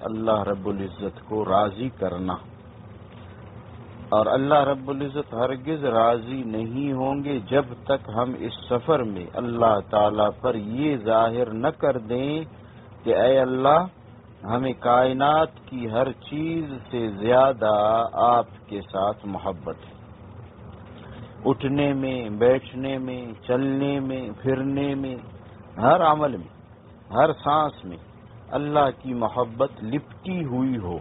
اللہ رب العزت کو راضی کرنا، اور اللہ رب العزت ہرگز راضی نہیں ہوں گے جب تک ہم اس سفر میں اللہ تعالیٰ پر یہ ظاہر نہ کر دیں کہ اے اللہ ہمیں کائنات کی ہر چیز سے زیادہ آپ کے ساتھ محبت ہے۔ اٹھنے میں، بیٹھنے میں، چلنے میں، پھرنے میں، ہر عمل میں، ہر سانس میں اللہ کی محبت لپٹی ہوئی ہو۔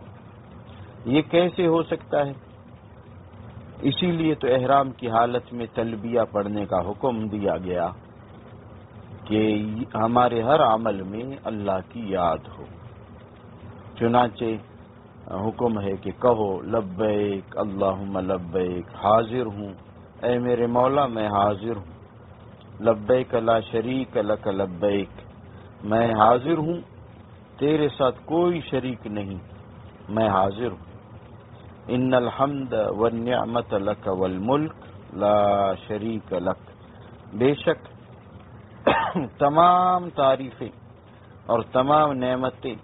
یہ کیسے ہو سکتا ہے؟ اسی لیے تو احرام کی حالت میں تلبیہ پڑھنے کا حکم دیا گیا کہ ہمارے ہر عمل میں اللہ کی یاد ہو۔ چنانچہ حکم ہے کہ کہو لبیک اللہم لبیک، حاضر ہوں اے میرے مولا، میں حاضر ہوں۔ لبیک لا شریک لک لبیک، میں حاضر ہوں، تیرے ساتھ کوئی شریک نہیں، میں حاضر ہوں۔ ان الحمد والنعمت لک والملک لا شریک لک، بے شک تمام تعریفیں اور تمام نعمتیں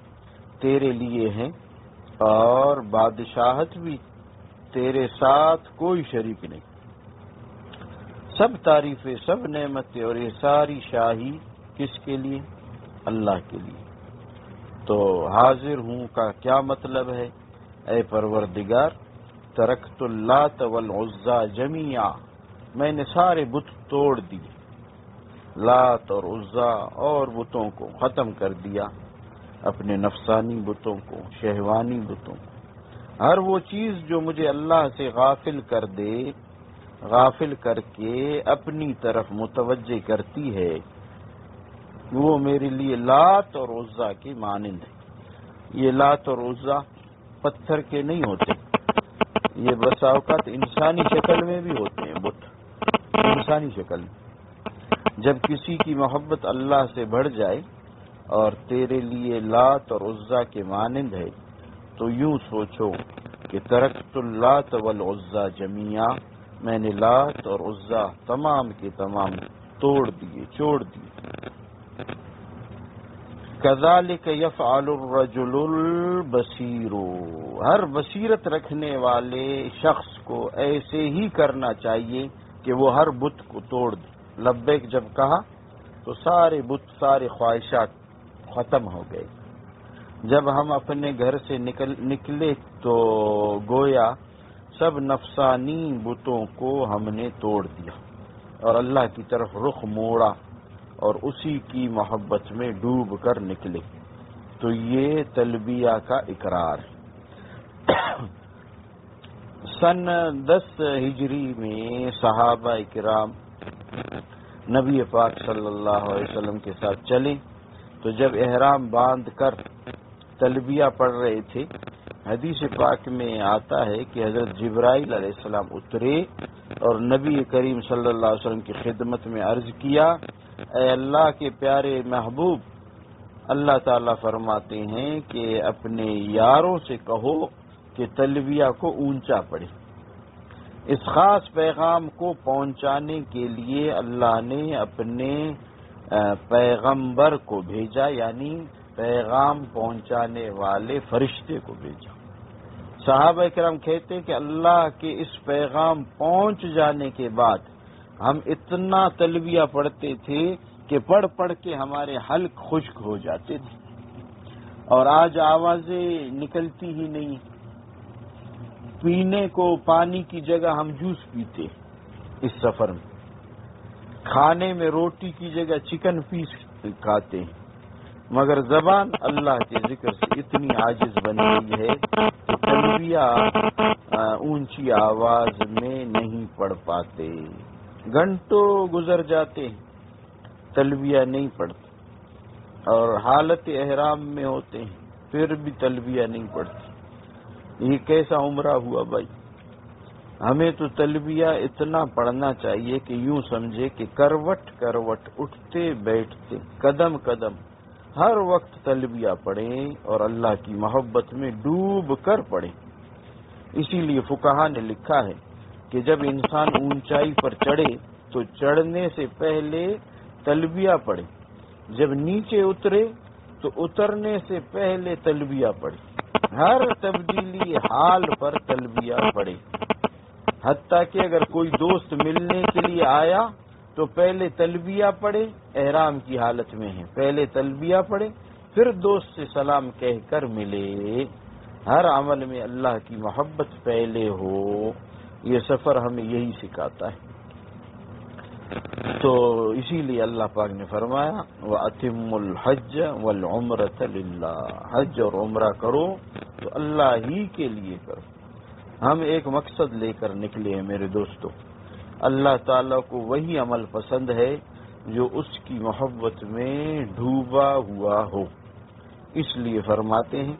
تیرے لیے ہیں، اور بادشاہت بھی تیرے ساتھ کوئی شریک نہیں۔ سب تعریفیں، سب نعمتیں اور یہ ساری شاہی کس کے لیے؟ اللہ کے لیے۔ تو حاضر ہوں کا کیا مطلب ہے؟ اے پروردگار، ترکت اللات والعزى جميعا، میں نے سارے بت توڑ دیے، لات اور عزا اور بتوں کو ختم کر دیا، اپنے نفسانی بتوں کو، شہوانی بتوں کو، ہر وہ چیز جو مجھے اللہ سے غافل کر دے، غافل کر کے اپنی طرف متوجہ کرتی ہے، وہ میرے لیے لات اور عزا کی مانند ہے۔ یہ لات اور عزا پتھر کے نہیں ہوتے، یہ بسا اوقات انسانی شکل میں بھی ہوتے ہیں، بت انسانی شکل میں۔ جب کسی کی محبت اللہ سے بڑھ جائے اور تیرے لیے لات اور عزا کے مانند ہے، تو یوں سوچو کہ ترکت اللات والعزى جميعا، میں نے لات اور عزا تمام کے تمام توڑ دیے، چھوڑ دیے۔ کذالک یفعل الرجل البصیر، ہر بصیرت رکھنے والے شخص کو ایسے ہی کرنا چاہیے کہ وہ ہر بت کو توڑ دے۔ لبیک جب کہا تو سارے بت، سارے خواہشات ختم ہو گئے۔ جب ہم اپنے گھر سے نکلے تو گویا سب نفسانی بتوں کو ہم نے توڑ دیا اور اللہ کی طرف رخ موڑا اور اسی کی محبت میں ڈوب کر نکلے، تو یہ تلبیہ کا اقرار ہے۔ سن 10 ہجری میں صحابہ کرام نبی پاک صلی اللہ علیہ وسلم کے ساتھ چلے، تو جب احرام باندھ کر تلبیہ پڑھ رہے تھے، حدیث پاک میں آتا ہے کہ حضرت جبرائیل علیہ السلام اترے اور نبی کریم صلی اللہ علیہ وسلم کی خدمت میں عرض کیا، اے اللہ کے پیارے محبوب، اللہ تعالیٰ فرماتے ہیں کہ اپنے یاروں سے کہو کہ تلبیہ کو اونچا پڑھے۔ اس خاص پیغام کو پہنچانے کے لیے اللہ نے اپنے پیغمبر کو بھیجا، یعنی پیغام پہنچانے والے فرشتے کو بھیجا۔ صحابہ کرام کہتے کہ اللہ کے اس پیغام پہنچ جانے کے بعد ہم اتنا تلبیہ پڑھتے تھے کہ پڑھ پڑھ کے ہمارے حلق خشک ہو جاتے تھے، اور آج آوازیں نکلتی ہی نہیں۔ پینے کو پانی کی جگہ ہم جوس پیتے اس سفر میں، کھانے میں روٹی کی جگہ چکن پیس کھاتے ہیں، مگر زبان اللہ کے ذکر سے اتنی عاجز بن گئی ہے کہ تلبیہ اونچی آواز میں نہیں پڑھ پاتے۔ گھنٹوں گزر جاتے ہیں، تلبیہ نہیں پڑھتے، اور حالت احرام میں ہوتے ہیں پھر بھی تلبیہ نہیں پڑھتے۔ یہ کیسا عمرہ ہوا بھائی؟ ہمیں تو تلبیہ اتنا پڑھنا چاہیے کہ یوں سمجھے کہ کروٹ کروٹ، اٹھتے بیٹھتے، قدم قدم ہر وقت تلبیہ پڑھیں اور اللہ کی محبت میں ڈوب کر پڑھیں۔ اسی لیے فقہا نے لکھا ہے کہ جب انسان اونچائی پر چڑھے تو چڑھنے سے پہلے تلبیہ پڑھے، جب نیچے اترے تو اترنے سے پہلے تلبیہ پڑھے، ہر تبدیلی حال پر تلبیہ پڑھے، حتیٰ کہ اگر کوئی دوست ملنے کے لیے آیا تو پہلے تلبیہ پڑھے، احرام کی حالت میں ہے، پہلے تلبیہ پڑھے پھر دوست سے سلام کہہ کر ملے۔ ہر عمل میں اللہ کی محبت پہلے ہو، یہ سفر ہمیں یہی سکھاتا ہے۔ تو اسی لیے اللہ پاک نے فرمایا وَأَتِمُّ الْحَجَّ وَالْعُمْرَةَ لِلَّهِ، حج اور عمرہ کرو تو اللہ ہی کے لیے کرو۔ ہم ایک مقصد لے کر نکلے ہیں میرے دوستو، اللہ تعالیٰ کو وہی عمل پسند ہے جو اس کی محبت میں ڈوبا ہوا ہو، اس لیے فرماتے ہیں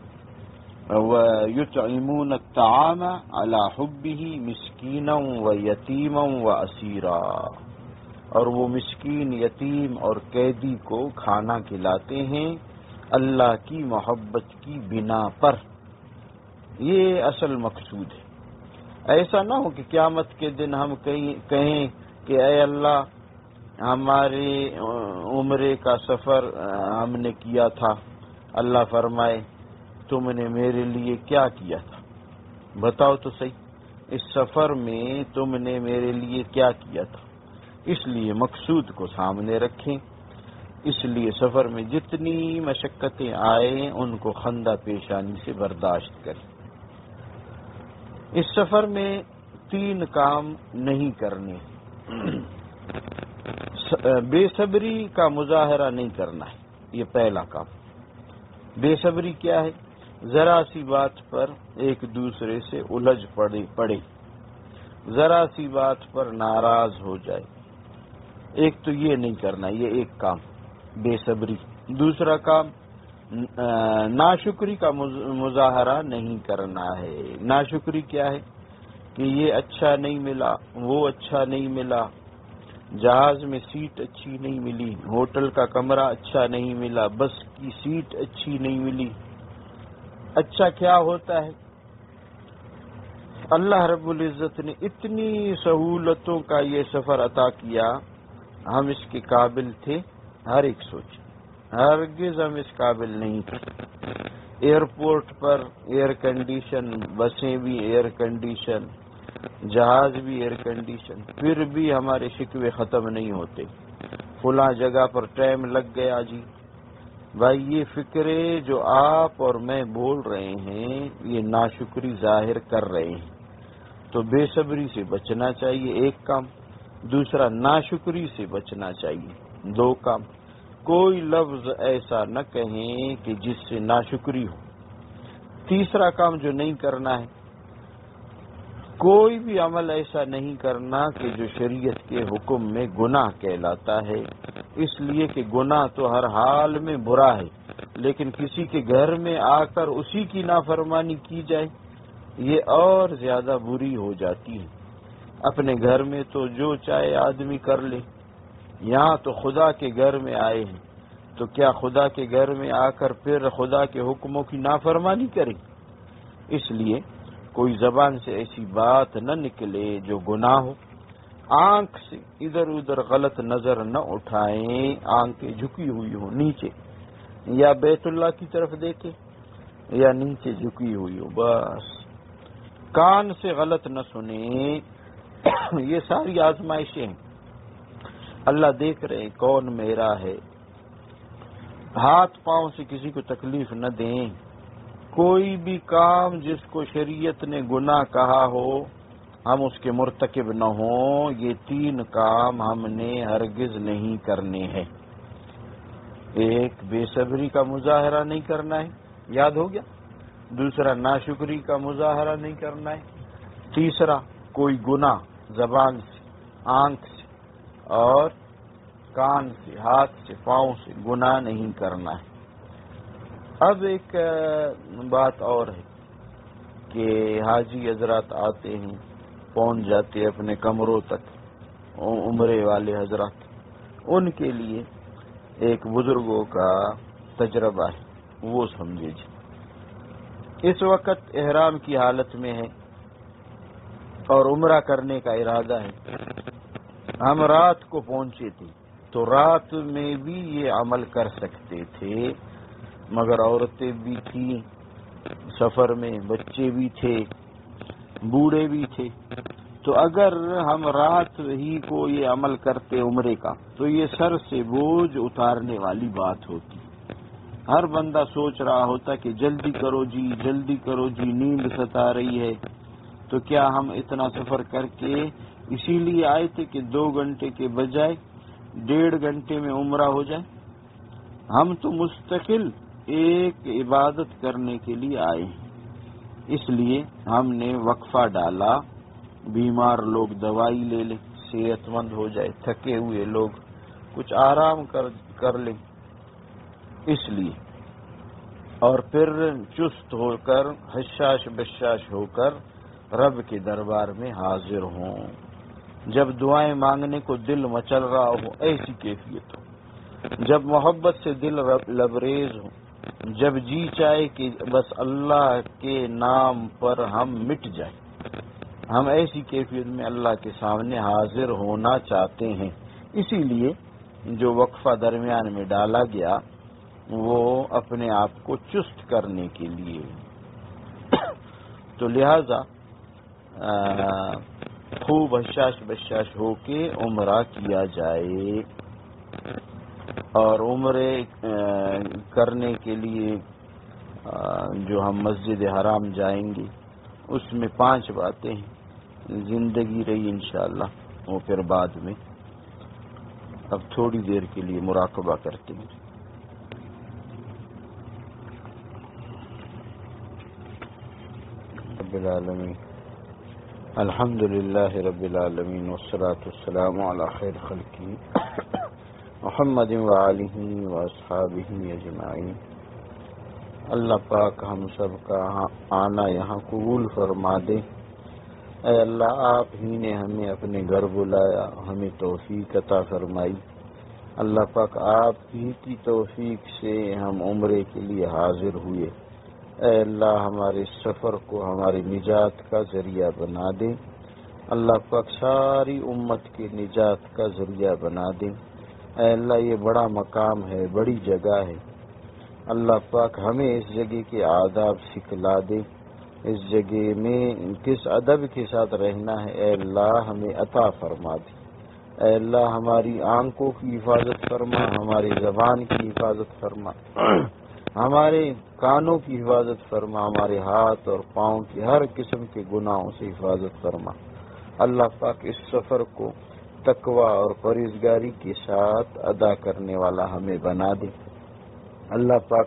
وَيُطْعِمُونَ الطَّعَامَ عَلَى حُبِّهِ مِسْكِينًا وَيَتِيمًا وَأَسِيرًا، اور وہ مسکین، یتیم اور قیدی کو کھانا کھلاتے ہیں اللہ کی محبت کی بنا پر۔ یہ اصل مقصود ہے۔ ایسا نہ ہو کہ قیامت کے دن ہم کہیں کہ اے اللہ ہمارے عمرے کا سفر ہم نے کیا تھا، اللہ فرمائے تم نے میرے لیے کیا کیا تھا، بتاؤ تو صحیح، اس سفر میں تم نے میرے لیے کیا کیا تھا۔ اس لیے مقصود کو سامنے رکھیں، اس لیے سفر میں جتنی مشقتیں آئیں ان کو خندہ پیشانی سے برداشت کریں۔ اس سفر میں 3 کام نہیں کرنے، بے صبری کا مظاہرہ نہیں کرنا ہے، یہ پہلا کام۔ بے صبری کیا ہے؟ ذرا سی بات پر ایک دوسرے سے الجھ پڑے، ذرا سی بات پر ناراض ہو جائے، ایک تو یہ نہیں کرنا، یہ ایک کام بے صبری۔ دوسرا کام ناشکری کا مظاہرہ نہیں کرنا ہے۔ ناشکری کیا ہے؟ کہ یہ اچھا نہیں ملا، وہ اچھا نہیں ملا، جہاز میں سیٹ اچھی نہیں ملی، ہوٹل کا کمرہ اچھا نہیں ملا، بس کی سیٹ اچھی نہیں ملی۔ اچھا کیا ہوتا ہے؟ اللہ رب العزت نے اتنی سہولتوں کا یہ سفر عطا کیا، ہم اس کے قابل تھے؟ ہر ایک سوچ، ہرگز ہم اس قابل نہیں تھے۔ ایئرپورٹ پر ایئر کنڈیشن، بسیں بھی ایئر کنڈیشن، جہاز بھی ایئر کنڈیشن، پھر بھی ہمارے شکوے ختم نہیں ہوتے۔ فلاں جگہ پر ٹائم لگ گیا جی، بھائی یہ فکرے جو آپ اور میں بول رہے ہیں یہ ناشکری ظاہر کر رہے ہیں، تو بے صبری سے بچنا چاہیے، ایک کام۔ دوسرا ناشکری سے بچنا چاہیے، 2 کام۔ کوئی لفظ ایسا نہ کہیں کہ جس سے ناشکری ہو۔ تیسرا کام جو نہیں کرنا ہے، کوئی بھی عمل ایسا نہیں کرنا کہ جو شریعت کے حکم میں گناہ کہلاتا ہے، اس لیے کہ گناہ تو ہر حال میں برا ہے، لیکن کسی کے گھر میں آ کر اسی کی نافرمانی کی جائے یہ اور زیادہ بری ہو جاتی ہے۔ اپنے گھر میں تو جو چاہے آدمی کر لے، یہاں تو خدا کے گھر میں آئے ہیں، تو کیا خدا کے گھر میں آ کر پھر خدا کے حکموں کی نافرمانی کریں؟ اس لیے کوئی زبان سے ایسی بات نہ نکلے جو گناہ ہو۔ آنکھ سے ادھر ادھر غلط نظر نہ اٹھائیں، آنکھیں جھکی ہوئی ہو نیچے، یا بیت اللہ کی طرف دیکھیں یا نیچے جھکی ہوئی ہو، بس۔ کان سے غلط نہ سنیں، یہ ساری آزمائشیں ہیں، اللہ دیکھ رہے کون میرا ہے۔ ہاتھ پاؤں سے کسی کو تکلیف نہ دیں، کوئی بھی کام جس کو شریعت نے گناہ کہا ہو ہم اس کے مرتکب نہ ہوں، یہ 3 کام ہم نے ہرگز نہیں کرنے ہیں۔ ایک، بے صبری کا مظاہرہ نہیں کرنا ہے، یاد ہو گیا۔ دوسرا، ناشکری کا مظاہرہ نہیں کرنا ہے۔ تیسرا، کوئی گناہ زبان سے، آنکھ سے اور کان سے، ہاتھ سے، پاؤں سے گناہ نہیں کرنا ہے۔ اب ایک بات اور ہے کہ حاجی حضرات آتے ہیں، پہنچ جاتے اپنے کمروں تک، عمرے والے حضرات، ان کے لیے ایک بزرگوں کا تجربہ ہے، وہ سمجھے جی۔ اس وقت احرام کی حالت میں ہے اور عمرہ کرنے کا ارادہ ہے۔ ہم رات کو پہنچے تھے تو رات میں بھی یہ عمل کر سکتے تھے، مگر عورتیں بھی تھیں سفر میں، بچے بھی تھے، بوڑھے بھی تھے. تو اگر ہم رات ہی کو یہ عمل کرتے عمرے کا تو یہ سر سے بوجھ اتارنے والی بات ہوتی. ہر بندہ سوچ رہا ہوتا کہ جلدی کرو جی، جلدی کرو جی، نیند ستا رہی ہے. تو کیا ہم اتنا سفر کر کے اسی لیے آئے تھے کہ 2 گھنٹے کے بجائے 1.5 گھنٹے میں عمرہ ہو جائے؟ ہم تو مستقل ایک عبادت کرنے کے لیے آئے ہیں. اس لیے ہم نے وقفہ ڈالا. بیمار لوگ دوائی لے لیں، صحت مند ہو جائے، تھکے ہوئے لوگ کچھ آرام کر لیں. اس لیے اور پھر چست ہو کر حشاش بشاش ہو کر رب کے دربار میں حاضر ہوں. جب دعائیں مانگنے کو دل مچل رہا ہو ایسی کیفیت ہو، جب محبت سے دل لبریز ہو، جب جی چاہے کہ بس اللہ کے نام پر ہم مٹ جائیں، ہم ایسی کیفیت میں اللہ کے سامنے حاضر ہونا چاہتے ہیں. اسی لیے جو وقفہ درمیان میں ڈالا گیا وہ اپنے آپ کو چست کرنے کے لیے. تو لہذا خوب حشاش بشاش ہو کے عمرہ کیا جائے. اور عمرے کرنے کے لیے جو ہم مسجد حرام جائیں گے اس میں 5 باتیں ہیں. زندگی رہی انشاءاللہ، وہ پھر بعد میں. اب تھوڑی دیر کے لیے مراقبہ کرتے ہیں. رب العالمین، الحمد للہ رب العالمین، والصلاة والسلام علی خیر خلقہ محمد وآلہ واصحابہ اجمعین. اللہ پاک ہم سب کا آنا یہاں قبول فرما دے. اے اللہ، آپ ہی نے ہمیں اپنے گھر بلایا، ہمیں توفیق عطا فرمائی. اللہ پاک آپ ہی کی توفیق سے ہم عمرے کے لیے حاضر ہوئے. اے اللہ، ہمارے سفر کو ہماری نجات کا ذریعہ بنا دے. اللہ پاک ساری امت کی نجات کا ذریعہ بنا دے. اے اللہ، یہ بڑا مقام ہے، بڑی جگہ ہے. اللہ پاک ہمیں اس جگہ کے آداب سکھلا دے. اس جگہ میں کس ادب کے ساتھ رہنا ہے اے اللہ ہمیں عطا فرما دے. اے اللہ، ہماری آنکھوں کی حفاظت فرما، ہماری زبان کی حفاظت فرما، ہمارے کانوں کی حفاظت فرما، ہمارے ہاتھ اور پاؤں کی ہر قسم کے گناہوں سے حفاظت فرما. اللہ پاک اس سفر کو تقوی اور پرہیزگاری کے ساتھ ادا کرنے والا ہمیں بنا دے. اللہ پاک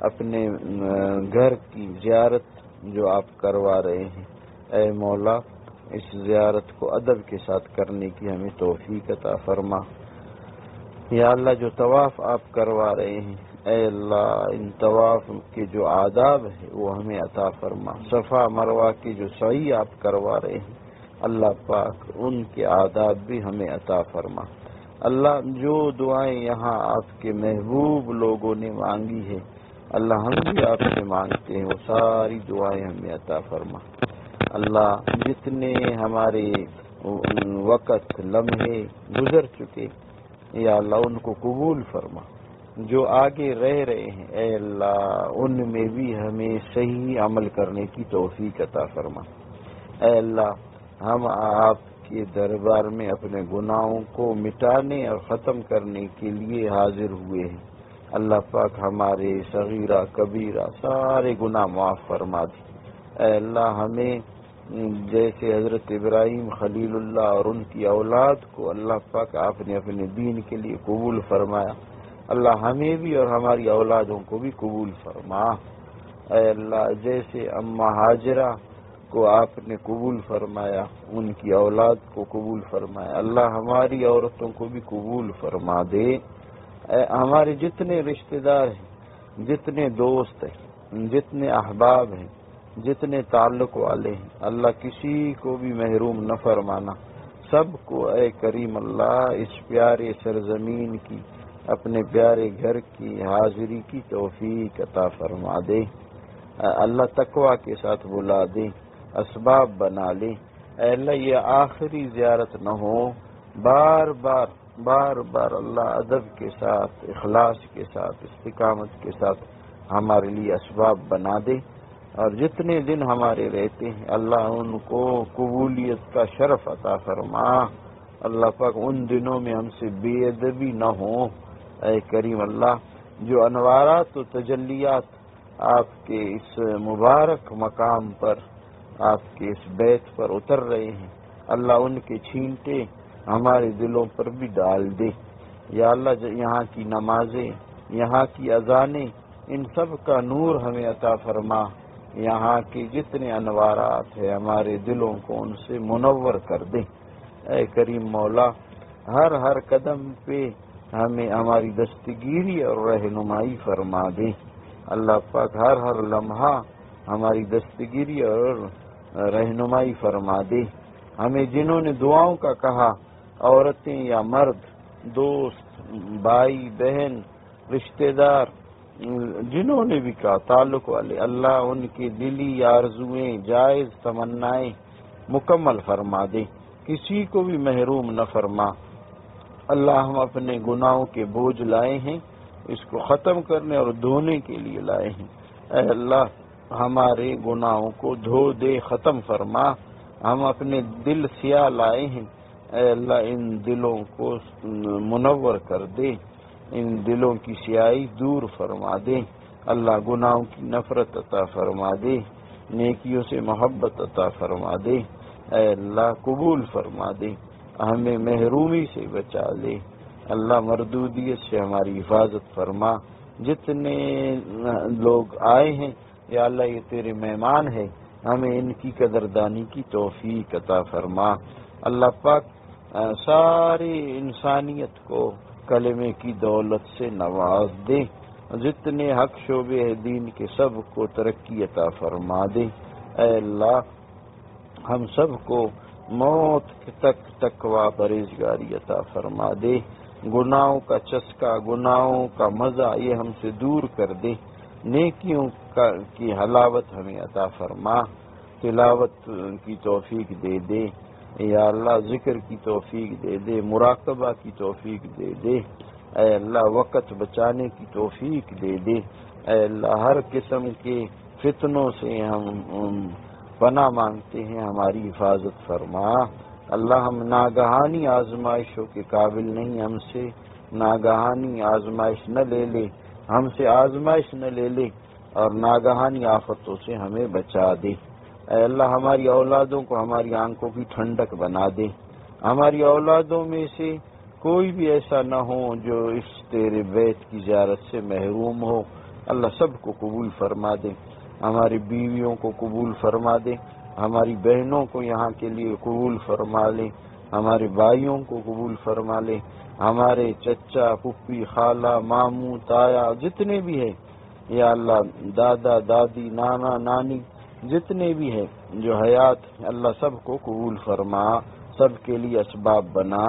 اپنے گھر کی زیارت جو آپ کروا رہے ہیں، اے مولا اس زیارت کو ادب کے ساتھ کرنے کی ہمیں توفیق عطا فرما. یا اللہ، جو طواف آپ کروا رہے ہیں اے اللہ ان طواف کے جو آداب ہیں وہ ہمیں عطا فرما. صفا مروہ کی جو سعی آپ کروا رہے ہیں اللہ پاک ان کے آداب بھی ہمیں عطا فرما. اللہ، جو دعائیں یہاں آپ کے محبوب لوگوں نے مانگی ہے اللہ ہم بھی آپ سے مانگتے ہیں، وہ ساری دعائیں ہمیں عطا فرما. اللہ، جتنے ہمارے وقت لمحے گزر چکے یا اللہ ان کو قبول فرما. جو آگے رہ رہے ہیں اے اللہ ان میں بھی ہمیں صحیح عمل کرنے کی توفیق عطا فرما. اے اللہ، ہم آپ کے دربار میں اپنے گناہوں کو مٹانے اور ختم کرنے کے لیے حاضر ہوئے ہیں. اللہ پاک ہمارے صغیرہ کبیرہ سارے گناہ معاف فرما دی. اے اللہ، ہمیں جیسے حضرت ابراہیم خلیل اللہ اور ان کی اولاد کو اللہ پاک آپ نے اپنے دین کے لیے قبول فرمایا، اللہ ہمیں بھی اور ہماری اولادوں کو بھی قبول فرما. اے اللہ، جیسے اماں ہاجرہ کو آپ نے قبول فرمایا، ان کی اولاد کو قبول فرمایا، اللہ ہماری عورتوں کو بھی قبول فرما دے. ہمارے جتنے رشتہ دار ہیں، جتنے دوست ہیں، جتنے احباب ہیں، جتنے تعلق والے ہیں اللہ کسی کو بھی محروم نہ فرمانا. سب کو اے کریم اللہ اس پیارے سرزمین کی، اپنے پیارے گھر کی حاضری کی توفیق عطا فرما دے. اللہ تقوی کے ساتھ بلا دے، اسباب بنا لے. اے اللہ، یہ آخری زیارت نہ ہو، بار بار اللہ ادب کے ساتھ، اخلاص کے ساتھ، استقامت کے ساتھ ہمارے لیے اسباب بنا دے، اور جتنے دن ہمارے رہتے ہیں اللہ ان کو قبولیت کا شرف عطا فرما۔ اللہ پاک ان دنوں میں ہم سے بے ادبی نہ ہو۔ اے کریم اللہ، جو انوارات و تجلیات آپ کے اس مبارک مقام پر، آپ کے اس بیت پر اتر رہے ہیں، اللہ ان کے چھینٹے ہمارے دلوں پر بھی ڈال دے۔ یا اللہ، یہاں کی نمازیں، یہاں کی اذانیں، ان سب کا نور ہمیں عطا فرما۔ یہاں کے جتنے انوارات ہیں ہمارے دلوں کو ان سے منور کر دے۔ اے کریم مولا، ہر قدم پہ ہمیں ہماری دستگیری اور رہنمائی فرما دے۔ اللہ پاک ہر لمحہ ہماری دستگیری اور رہنمائی فرما دے۔ ہمیں جنہوں نے دعاؤں کا کہا، عورتیں یا مرد، دوست، بھائی بہن، رشتہ دار، جنہوں نے بھی کہا، تعلق والے، اللہ ان کی دلی آرزوئیں، جائز تمنائیں مکمل فرما دے، کسی کو بھی محروم نہ فرما۔ اللہ، ہم اپنے گناہوں کے بوجھ لائے ہیں، اس کو ختم کرنے اور دھونے کے لیے لائے ہیں۔ اے اللہ، ہمارے گناہوں کو دھو دے، ختم فرما۔ ہم اپنے دل سیاہ لائے ہیں، اے اللہ ان دلوں کو منور کر دے، ان دلوں کی سیاہی دور فرما دے۔ اللہ، گناہوں کی نفرت عطا فرما دے، نیکیوں سے محبت عطا فرما دے۔ اے اللہ، قبول فرما دے، ہمیں محرومی سے بچا لے۔ اللہ، مردودیت سے ہماری حفاظت فرما۔ جتنے لوگ آئے ہیں یا اللہ یہ تیرے مہمان ہیں، ہمیں ان کی قدردانی کی توفیق عطا فرما۔ اللہ پاک ساری انسانیت کو کلمے کی دولت سے نواز دے، جتنے حق شعبے دین کے سب کو ترقی عطا فرما دے۔ اے اللہ، ہم سب کو موت تک تقوی پرہیزگاری عطا فرما دے۔ گناہوں کا چسکا، گناہوں کا مزہ یہ ہم سے دور کر دے۔ نیکیوں کی حلاوت ہمیں عطا فرما، تلاوت کی توفیق دے دے یا اللہ، ذکر کی توفیق دے دے، مراقبہ کی توفیق دے دے۔ اے اللہ، وقت بچانے کی توفیق دے دے۔ اے اللہ، ہر قسم کے فتنوں سے ہم پناہ مانگتے ہیں، ہماری حفاظت فرما۔ اللہ، ہم ناگہانی آزمائشوں کے قابل نہیں، ہم سے ناگہانی آزمائش نہ لے لے، ہم سے آزمائش نہ لے لے، اور ناگہانی آفتوں سے ہمیں بچا دے۔ اے اللہ، ہماری اولادوں کو ہماری آنکھوں کی ٹھنڈک بنا دے۔ ہماری اولادوں میں سے کوئی بھی ایسا نہ ہو جو اس تیرے بیت کی زیارت سے محروم ہو۔ اللہ، سب کو قبول فرما دے، ہماری بیویوں کو قبول فرما دے، ہماری بہنوں کو یہاں کے لیے قبول فرما لے، ہمارے بھائیوں کو قبول فرما لے، ہمارے چچا، پھپھی، خالہ، ماموں، تایا جتنے بھی ہیں یا اللہ، دادا، دادی، نانا، نانی جتنے بھی ہیں جو حیات ہیں، اللہ سب کو قبول فرما، سب کے لیے اسباب بنا۔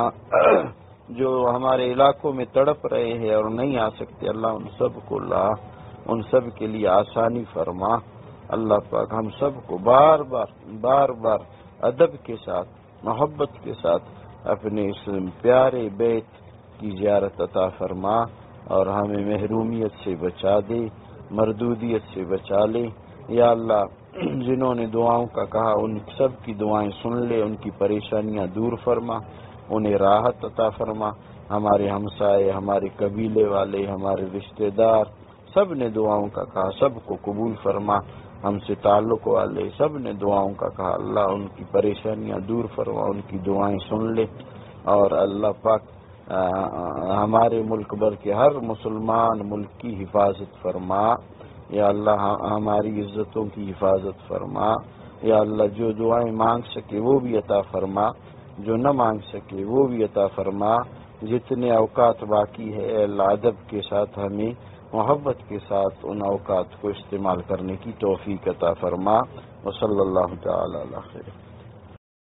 جو ہمارے علاقوں میں تڑپ رہے ہیں اور نہیں آ سکتے، اللہ ان سب کو لا، ان سب کے لیے آسانی فرما۔ اللہ پاک ہم سب کو بار بار ادب کے ساتھ، محبت کے ساتھ اپنے اس پیارے بیت کی زیارت عطا فرما، اور ہمیں محرومیت سے بچا دے، مردودیت سے بچا لے۔ یا اللہ، جنہوں نے دعاؤں کا کہا ان سب کی دعائیں سن لے، ان کی پریشانیاں دور فرما، انہیں راحت عطا فرما۔ ہمارے ہمسائے، ہمارے قبیلے والے، ہمارے رشتہ دار سب نے دعاؤں کا کہا، سب کو قبول فرما۔ ہم سے تعلق والے سب نے دعاؤں کا کہا، اللہ ان کی پریشانیاں دور فرما، ان کی دعائیں سن لے۔ اور اللہ پاک ہمارے ملک بھر کے ہر مسلمان ملک کی حفاظت فرما۔ یا اللہ، ہماری عزتوں کی حفاظت فرما۔ یا اللہ، جو دعائیں مانگ سکے وہ بھی عطا فرما، جو نہ مانگ سکے وہ بھی عطا فرما۔ جتنے اوقات باقی ہے اے اللہ، ادب کے ساتھ ہمیں محبت کے ساتھ ان اوقات کو استعمال کرنے کی توفیق عطا فرما۔ وصلی اللہ تعالی علیہ خیر۔